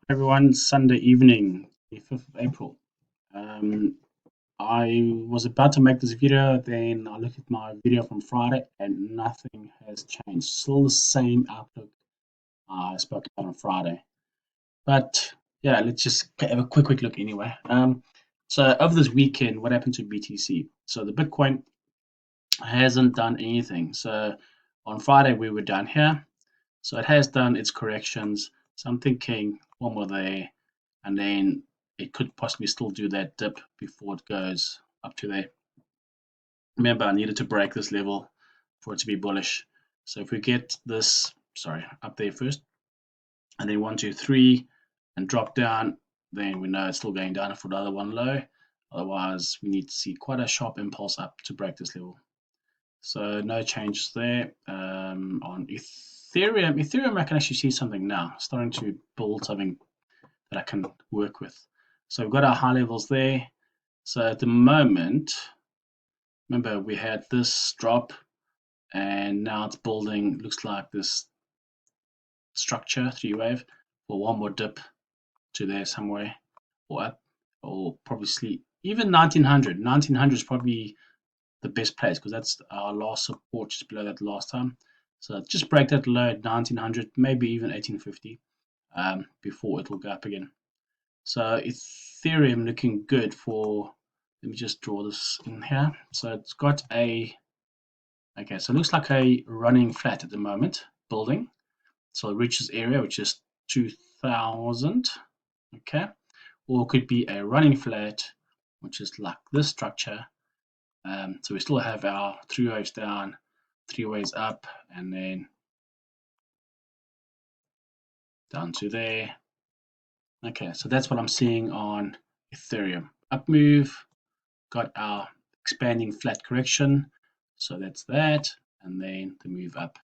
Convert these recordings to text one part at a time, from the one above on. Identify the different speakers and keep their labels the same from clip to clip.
Speaker 1: Everyone, Sunday evening, the 5th of April. Um, I was about to make this video, then I looked at my video from Friday and nothing has changed. Still the same outlook I spoke about on Friday. But yeah, let's just have a quick look anyway. So over this weekend, what happened to BTC? So the Bitcoin hasn't done anything. So on Friday, we were down here. So it has done its corrections. So I'm thinking one more there, and then it could possibly still do that dip before it goes up to there. Remember, I needed to break this level for it to be bullish. So if we get this, sorry, up there first, and then 1, 2, 3, and drop down, then we know it's still going down for the other one low. Otherwise, we need to see quite a sharp impulse up to break this level. So no changes there. On Ethereum, I can actually see something now, starting to build something that I can work with. So we've got our high levels there. So at the moment, remember we had this drop and now it's building, looks like this structure, three wave, for one more dip to there somewhere, or up, or probably even 1900. 1900 is probably the best place because that's our last support just below that last time. So just break that low at 1900, maybe even 1850 before it will go up again. So Ethereum looking good for, let me just draw this in here. So it's got okay, so it looks like a running flat at the moment, building. So it reaches area, which is 2000, okay? Or it could be a running flat, which is like this structure. So we still have our three waves down, three waves up, and then down to there. Okay, so that's what I'm seeing on Ethereum. Up move, got our expanding flat correction. So that's that, and then the move up.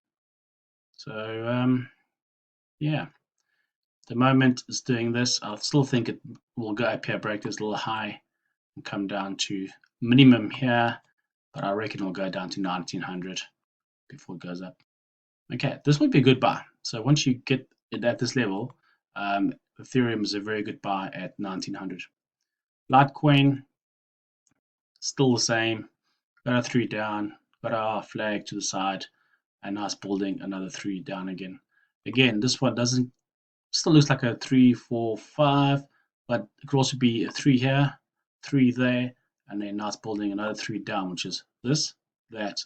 Speaker 1: So yeah, the moment it's doing this, I still think it will go up here, break this little high, and come down to minimum here, but I reckon it'll go down to 1900 before it goes up. Okay, this would be a good buy. So once you get it at this level, Ethereum is a very good buy at 1900. Litecoin, still the same. Got a three down, got our flag to the side, and now it's building another three down again. Again, this one doesn't still looks like a 3, 4, 5, but it could also be a three here, three there, and then now it's building another three down, which is this, that,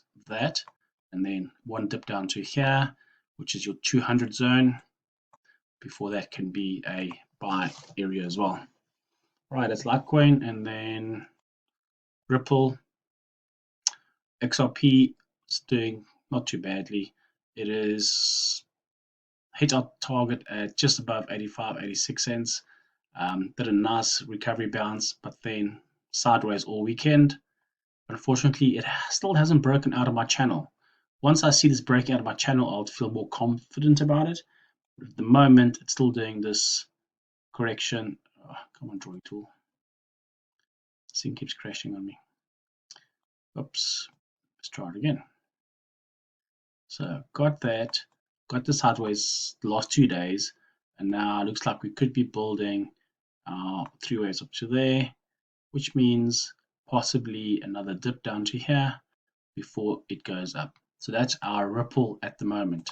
Speaker 1: and then one dip down to here, which is your 200 zone. Before that can be a buy area as well. All right, that's Litecoin, and then Ripple, XRP is doing not too badly. It is hit our target at just above 85, 86 cents. Did a nice recovery bounce, but then sideways all weekend. Unfortunately, it still hasn't broken out of my channel. Once I see this breaking out of my channel, I'll feel more confident about it. But at the moment, it's still doing this correction. Oh, come on, drawing tool. This thing keeps crashing on me. Oops. Let's try it again. So got that, got the sideways the last 2 days, and now it looks like we could be building three waves up to there, which means possibly another dip down to here before it goes up. So that's our Ripple at the moment.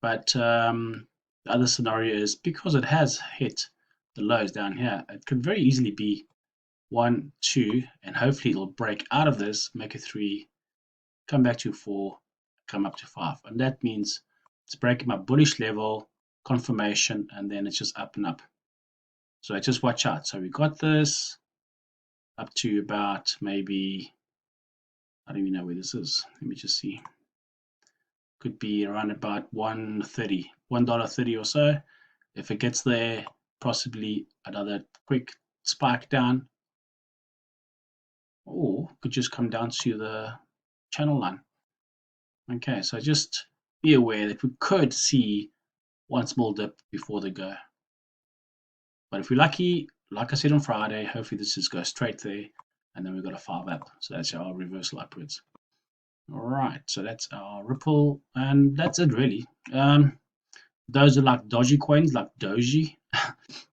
Speaker 1: But the other scenario is because it has hit the lows down here, it could very easily be 1, 2, and hopefully it'll break out of this, make a 3, come back to 4, come up to 5. And that means it's breaking my bullish level, confirmation, and then it's just up and up. So just watch out. So we got this up to about maybe, I don't even know where this is. Let me just see. Could be around about 130, $1.30 or so. If it gets there, possibly another quick spike down, or could just come down to the channel line. Okay, so just be aware that we could see one small dip before they go. But if we're lucky, like I said on Friday, hopefully this just goes straight there, and then we've got a 5 up. So that's our reversal upwards. All right, so that's our Ripple, and that's it really. Those are like Doji coins, like Doji.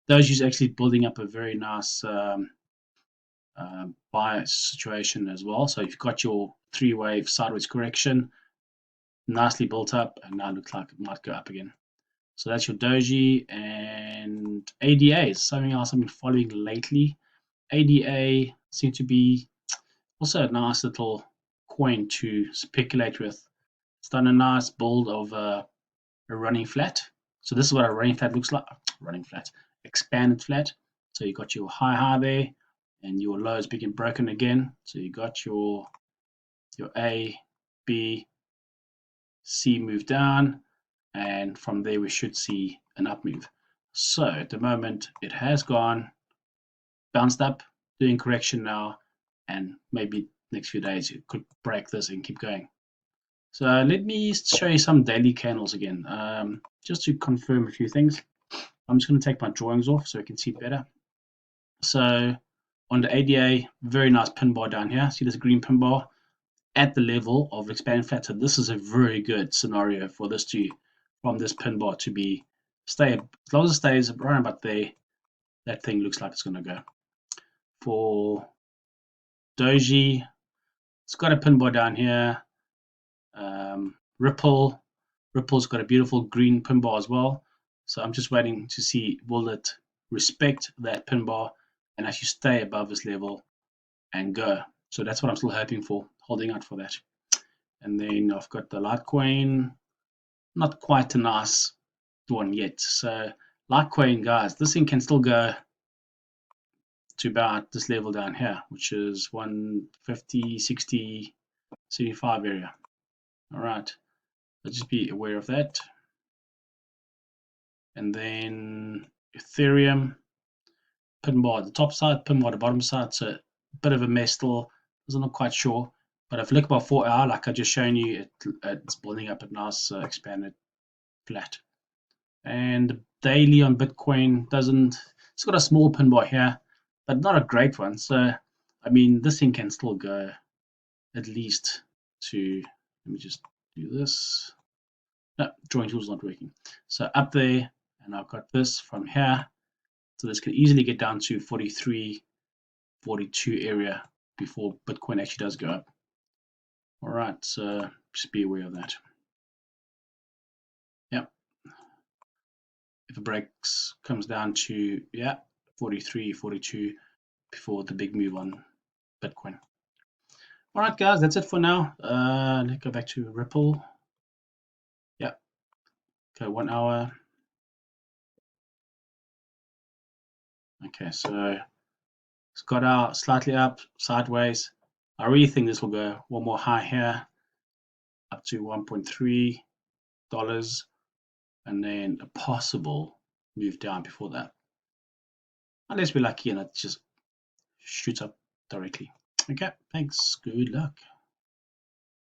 Speaker 1: Doji is actually building up a very nice buy situation as well. So you've got your 3-wave sideways correction, nicely built up, and now looks like it might go up again. So that's your Doji. And ADA is something else I've been following lately. ADA seems to be also a nice little coin to speculate with. It's done a nice build of a running flat. So this is what a running flat looks like. Running flat, expanded flat. So you got your high there, and your low is being broken again. So you got your A, B, C move down, and from there we should see an up move. So at the moment it has gone, bounced up, doing correction now, and maybe next few days it could break this and keep going. So let me show you some daily candles again, just to confirm a few things. I'm just going to take my drawings off so I can see better. So on the ADA, very nice pin bar down here. See this green pin bar at the level of expanded flat. So this is a very good scenario for this to, from this pin bar to be stay, as long as it stays around about there, that thing looks like it's going to go. For Doji, it's got a pin bar down here. Ripple's got a beautiful green pin bar as well. So I'm just waiting to see, will it respect that pin bar and actually stay above this level and go. So that's what I'm still hoping for, holding out for that. And then I've got the Litecoin, not quite a nice one yet. So Litecoin, guys, this thing can still go to about this level down here, which is 150, 60, 75 area. All right, let's just be aware of that. And then Ethereum, pin bar at the top side, pin bar at the bottom side. So a bit of a mess still. I'm not quite sure. But if you look about 4 hour, like I just shown you, it's building up a nice expanded flat. And daily on Bitcoin doesn't, it's got a small pin bar here, but not a great one. So, I mean, this thing can still go at least to, let me just do this. No, drawing tool's not working. So up there, and I've got this from here. So this can easily get down to 43, 42 area before Bitcoin actually does go up. All right, so just be aware of that. Yep. If it breaks, comes down to, 43, 42 before the big move on Bitcoin. All right, guys, that's it for now. Let's go back to Ripple. Yep. Okay, 1 hour. Okay, so it's got out slightly up, sideways. I really think this will go one more high here, up to $1.3, and then a possible move down before that. Unless we're lucky and it just shoots up directly. Okay, thanks. Good luck.